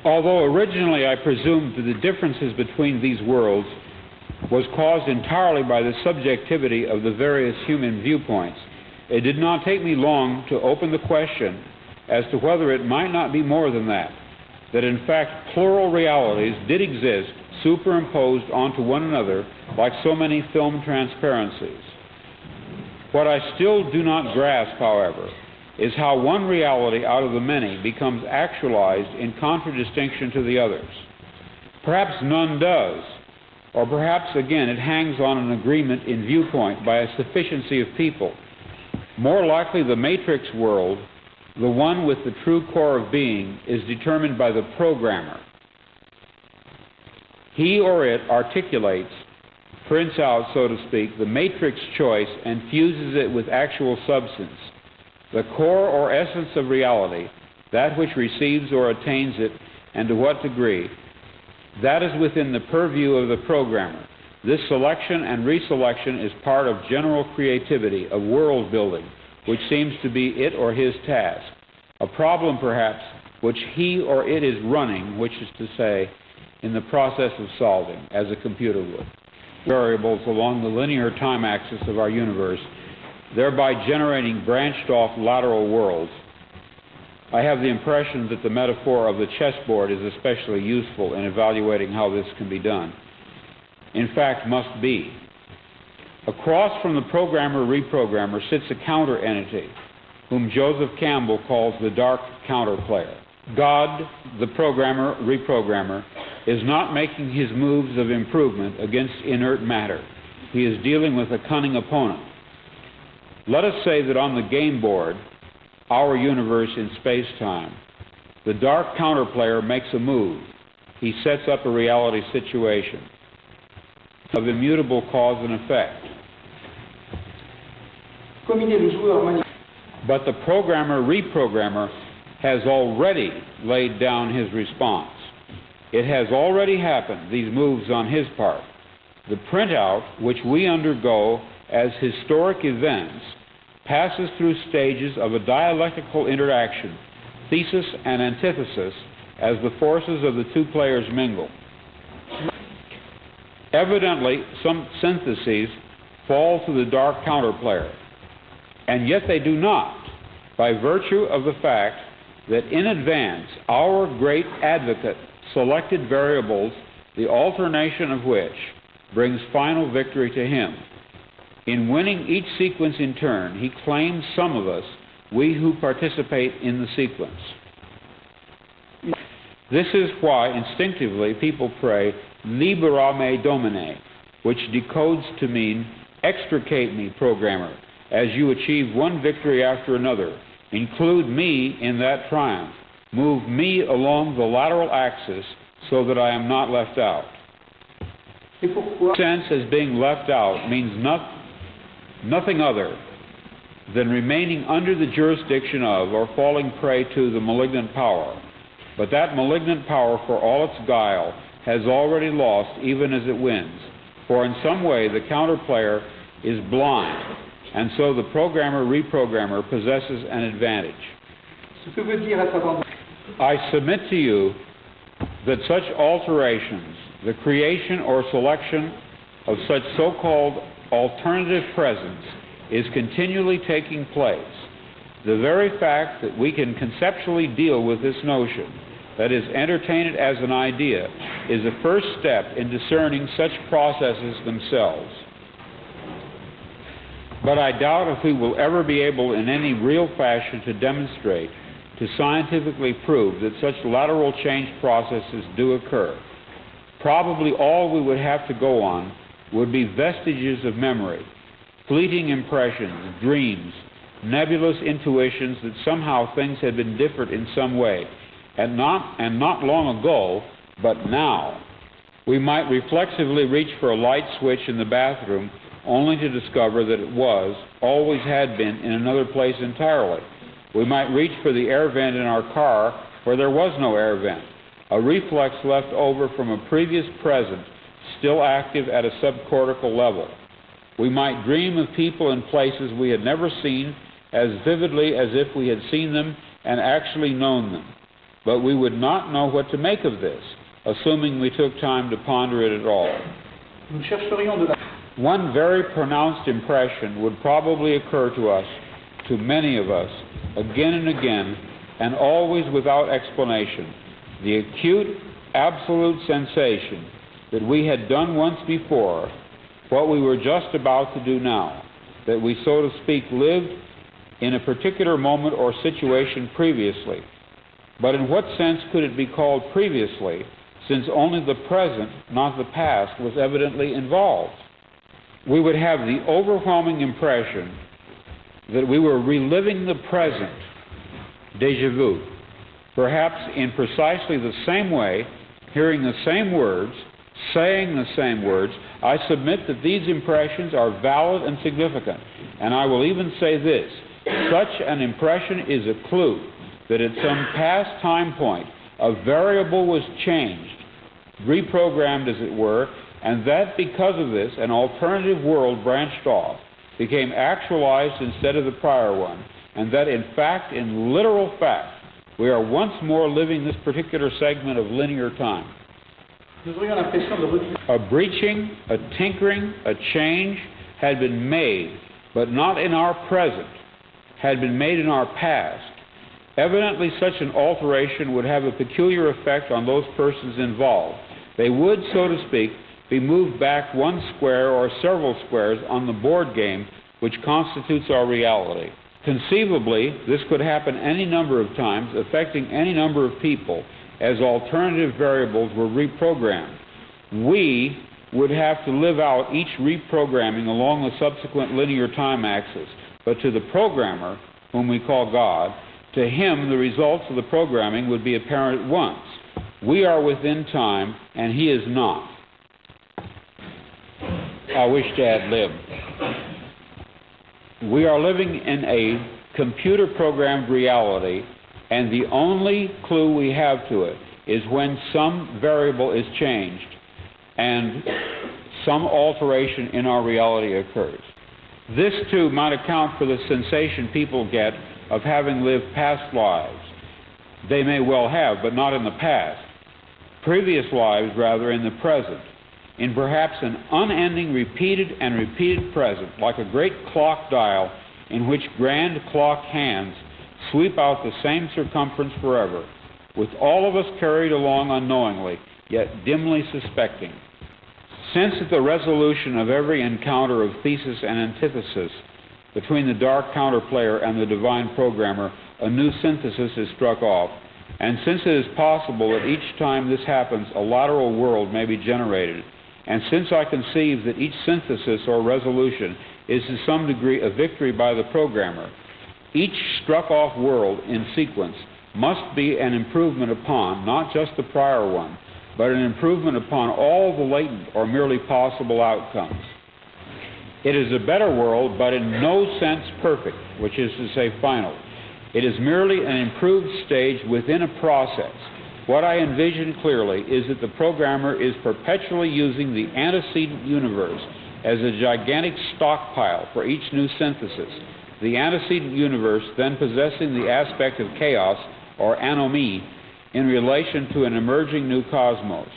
Although originally I presumed that the differences between these worlds was caused entirely by the subjectivity of the various human viewpoints, it did not take me long to open the question as to whether it might not be more than that in fact plural realities did exist superimposed onto one another like so many film transparencies. What I still do not grasp, however, is how one reality out of the many becomes actualized in contradistinction to the others. Perhaps none does, or perhaps again it hangs on an agreement in viewpoint by a sufficiency of people. More likely the matrix world, the one with the true core of being, is determined by the programmer. He or it articulates, prints out, so to speak, the matrix choice and fuses it with actual substance. The core or essence of reality, that which receives or attains it, and to what degree, that is within the purview of the programmer. This selection and reselection is part of general creativity, of world building, which seems to be it or his task. A problem, perhaps, which he or it is running, which is to say, in the process of solving, as a computer would. Variables along the linear time axis of our universe, thereby generating branched off lateral worlds. I have the impression that the metaphor of the chessboard is especially useful in evaluating how this can be done. In fact, must be. Across from the programmer-reprogrammer sits a counter-entity, whom Joseph Campbell calls the dark counterplayer. God, the programmer-reprogrammer, is not making his moves of improvement against inert matter. He is dealing with a cunning opponent. Let us say that on the game board, our universe in space-time, the dark counterplayer makes a move. He sets up a reality situation of immutable cause and effect. But the programmer-reprogrammer has already laid down his response. It has already happened, these moves on his part. The printout, which we undergo as historic events, passes through stages of a dialectical interaction, thesis and antithesis, as the forces of the two players mingle. Evidently, some syntheses fall to the dark counterplayer, and yet they do not, by virtue of the fact that in advance our great advocate selected variables, the alternation of which brings final victory to him. In winning each sequence in turn, he claims some of us, we who participate in the sequence. This is why instinctively people pray, Libera me Domine, which decodes to mean, extricate me, programmer, as you achieve one victory after another. Include me in that triumph. Move me along the lateral axis so that I am not left out. Sense as being left out means nothing other than remaining under the jurisdiction of or falling prey to the malignant power. But that malignant power, for all its guile, has already lost even as it wins. For in some way the counterplayer is blind, and so the programmer-reprogrammer possesses an advantage. I submit to you that such alterations, the creation or selection of such so-called alternative presence, is continually taking place. The very fact that we can conceptually deal with this notion, that is, entertain it as an idea, is a first step in discerning such processes themselves. But I doubt if we will ever be able in any real fashion to demonstrate, to scientifically prove that such lateral change processes do occur. Probably all we would have to go on would be vestiges of memory, fleeting impressions, dreams, nebulous intuitions that somehow things had been different in some way, and not long ago, but now. We might reflexively reach for a light switch in the bathroom only to discover that it always had been, in another place entirely. We might reach for the air vent in our car where there was no air vent, a reflex left over from a previous present, still active at a subcortical level. We might dream of people and places we had never seen as vividly as if we had seen them and actually known them. but we would not know what to make of this, assuming we took time to ponder it at all. Nous chercherions de la... One very pronounced impression would probably occur to us, to many of us, again and again, and always without explanation, the acute, absolute sensation that we had done once before what we were just about to do now, that we, so to speak, lived in a particular moment or situation previously. But in what sense could it be called previously, since only the present, not the past, was evidently involved? We would have the overwhelming impression that we were reliving the present, déjà vu, perhaps in precisely the same way, hearing the same words, saying the same words. I submit that these impressions are valid and significant, and I will even say this: such an impression is a clue that at some past time point a variable was changed, reprogrammed as it were, and that because of this an alternative world branched off, became actualized instead of the prior one, and that in fact, in literal fact, we are once more living this particular segment of linear time. A breaching, a tinkering, a change had been made, but not in our present, had been made in our past. Evidently, such an alteration would have a peculiar effect on those persons involved. They would, so to speak, be moved back one square or several squares on the board game which constitutes our reality. Conceivably, this could happen any number of times, affecting any number of people, as alternative variables were reprogrammed. We would have to live out each reprogramming along the subsequent linear time axis, but to the programmer, whom we call God, to him the results of the programming would be apparent at once. We are within time, and he is not. I wish to ad lib. We are living in a computer-programmed reality, and the only clue we have to it is when some variable is changed and some alteration in our reality occurs. This, too, might account for the sensation people get of having lived past lives. They may well have, but not in the past. Previous lives, rather, in the present, in perhaps an unending repeated and repeated present, like a great clock dial in which grand clock hands sweep out the same circumference forever, with all of us carried along unknowingly, yet dimly suspecting. Since at the resolution of every encounter of thesis and antithesis between the dark counterplayer and the divine programmer, a new synthesis is struck off, and since it is possible that each time this happens a lateral world may be generated, and since I conceive that each synthesis or resolution is to some degree a victory by the programmer, each struck-off world in sequence must be an improvement upon not just the prior one, but an improvement upon all the latent or merely possible outcomes. It is a better world, but in no sense perfect, which is to say final. It is merely an improved stage within a process. What I envision clearly is that the programmer is perpetually using the antecedent universe as a gigantic stockpile for each new synthesis, the antecedent universe then possessing the aspect of chaos or anomie in relation to an emerging new cosmos.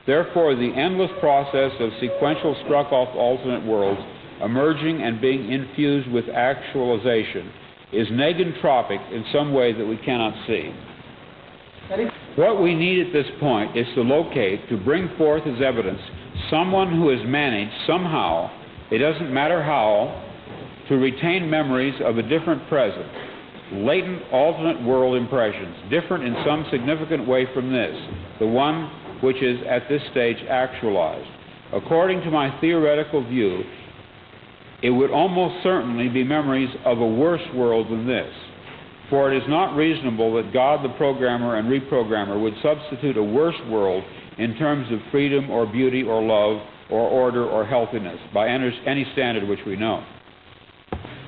Therefore, the endless process of sequential struck-off alternate worlds emerging and being infused with actualization is negentropic in some way that we cannot see. What we need at this point is to locate, to bring forth as evidence, someone who has managed somehow, it doesn't matter how, to retain memories of a different present, latent alternate world impressions, different in some significant way from this, the one which is at this stage actualized. According to my theoretical view, it would almost certainly be memories of a worse world than this, for it is not reasonable that God the programmer and reprogrammer would substitute a worse world in terms of freedom or beauty or love or order or healthiness by any standard which we know.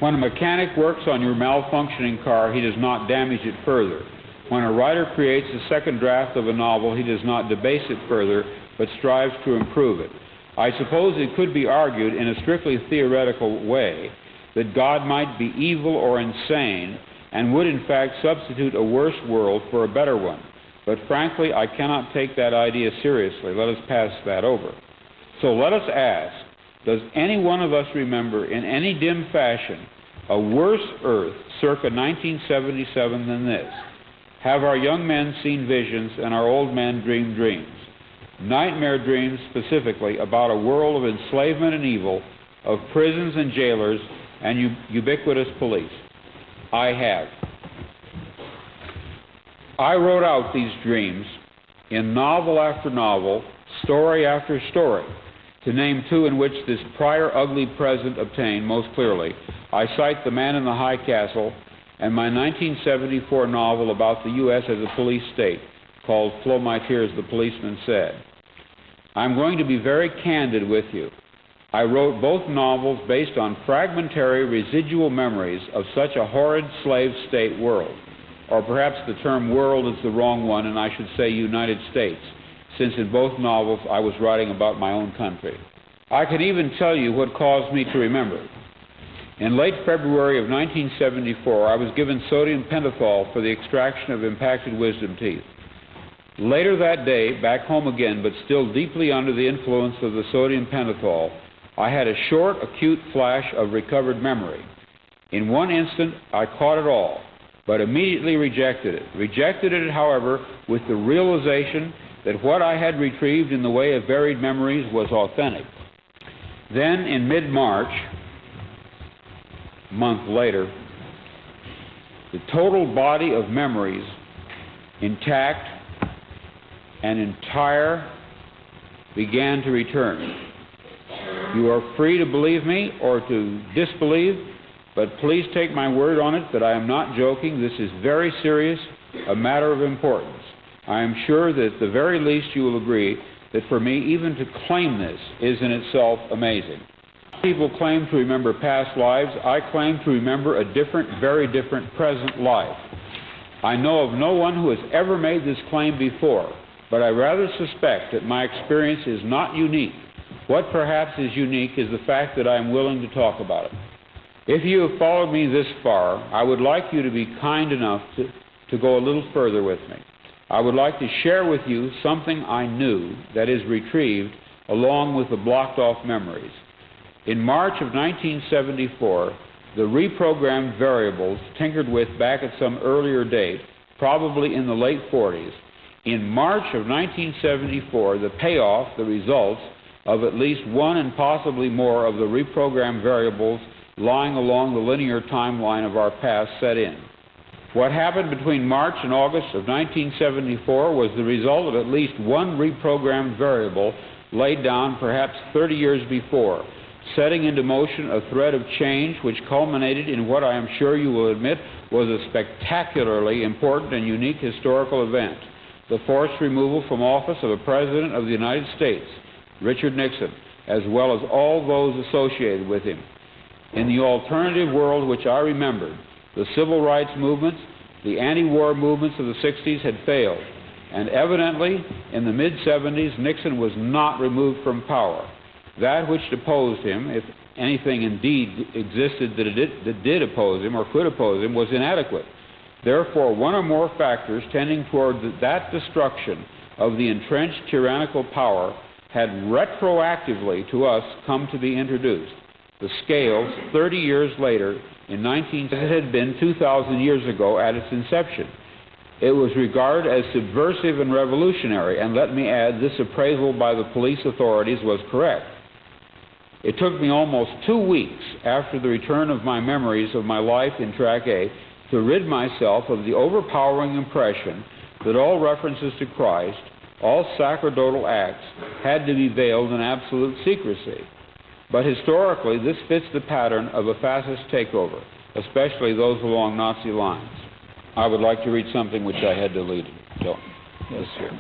When a mechanic works on your malfunctioning car, he does not damage it further. When a writer creates a second draft of a novel, he does not debase it further, but strives to improve it. I suppose it could be argued in a strictly theoretical way that God might be evil or insane and would in fact substitute a worse world for a better one. but frankly, I cannot take that idea seriously. Let us pass that over. So let us ask, does any one of us remember in any dim fashion a worse Earth circa 1977 than this? Have our young men seen visions and our old men dreamed dreams? Nightmare dreams specifically about a world of enslavement and evil, of prisons and jailers and ubiquitous police? I have. I wrote out these dreams in novel after novel, story after story. To name two in which this prior ugly present obtained most clearly, I cite The Man in the High Castle and my 1974 novel about the U.S. as a police state, called Flow My Tears, the Policeman Said. I'm going to be very candid with you. I wrote both novels based on fragmentary residual memories of such a horrid slave state world. Or perhaps the term world is the wrong one, and I should say United States, since in both novels I was writing about my own country. I can even tell you what caused me to remember. In late February of 1974, I was given sodium pentothal for the extraction of impacted wisdom teeth. Later that day, back home again, but still deeply under the influence of the sodium pentothal, I had a short, acute flash of recovered memory. In one instant, I caught it all, but immediately rejected it. Rejected it, however, with the realization that what I had retrieved in the way of varied memories was authentic. Then, in mid-March, a month later, the total body of memories, intact and entire, began to return. You are free to believe me or to disbelieve, but please take my word on it that I am not joking. This is very serious, a matter of importance. I am sure that at the very least you will agree that for me, even to claim this is in itself amazing. People claim to remember past lives. I claim to remember a different, very different present life. I know of no one who has ever made this claim before, but I rather suspect that my experience is not unique. What perhaps is unique is the fact that I am willing to talk about it. If you have followed me this far, I would like you to be kind enough to go a little further with me. I would like to share with you something I knew that is retrieved along with the blocked off memories. In March of 1974, the reprogrammed variables tinkered with back at some earlier date, probably in the late 40s. In March of 1974, the payoff, the results, of at least one and possibly more of the reprogrammed variables lying along the linear timeline of our past set in. What happened between March and August of 1974 was the result of at least one reprogrammed variable laid down perhaps 30 years before, setting into motion a thread of change which culminated in what I am sure you will admit was a spectacularly important and unique historical event, the forced removal from office of a President of the United States, Richard Nixon, as well as all those associated with him. In the alternative world which I remembered, the civil rights movements, the anti-war movements of the 60s had failed, and evidently, in the mid-70s, Nixon was not removed from power. That which deposed him, if anything indeed existed that did oppose him or could oppose him, was inadequate. Therefore, one or more factors tending toward that destruction of the entrenched tyrannical power had retroactively to us come to be introduced. The scales, 30 years later, in it had been 2,000 years ago at its inception. It was regarded as subversive and revolutionary, and let me add, this appraisal by the police authorities was correct. It took me almost 2 weeks after the return of my memories of my life in Track A to rid myself of the overpowering impression that all references to Christ, all sacerdotal acts, had to be veiled in absolute secrecy. But historically, this fits the pattern of a fascist takeover, especially those along Nazi lines. I would like to read something which I had deleted. So, yes, sir.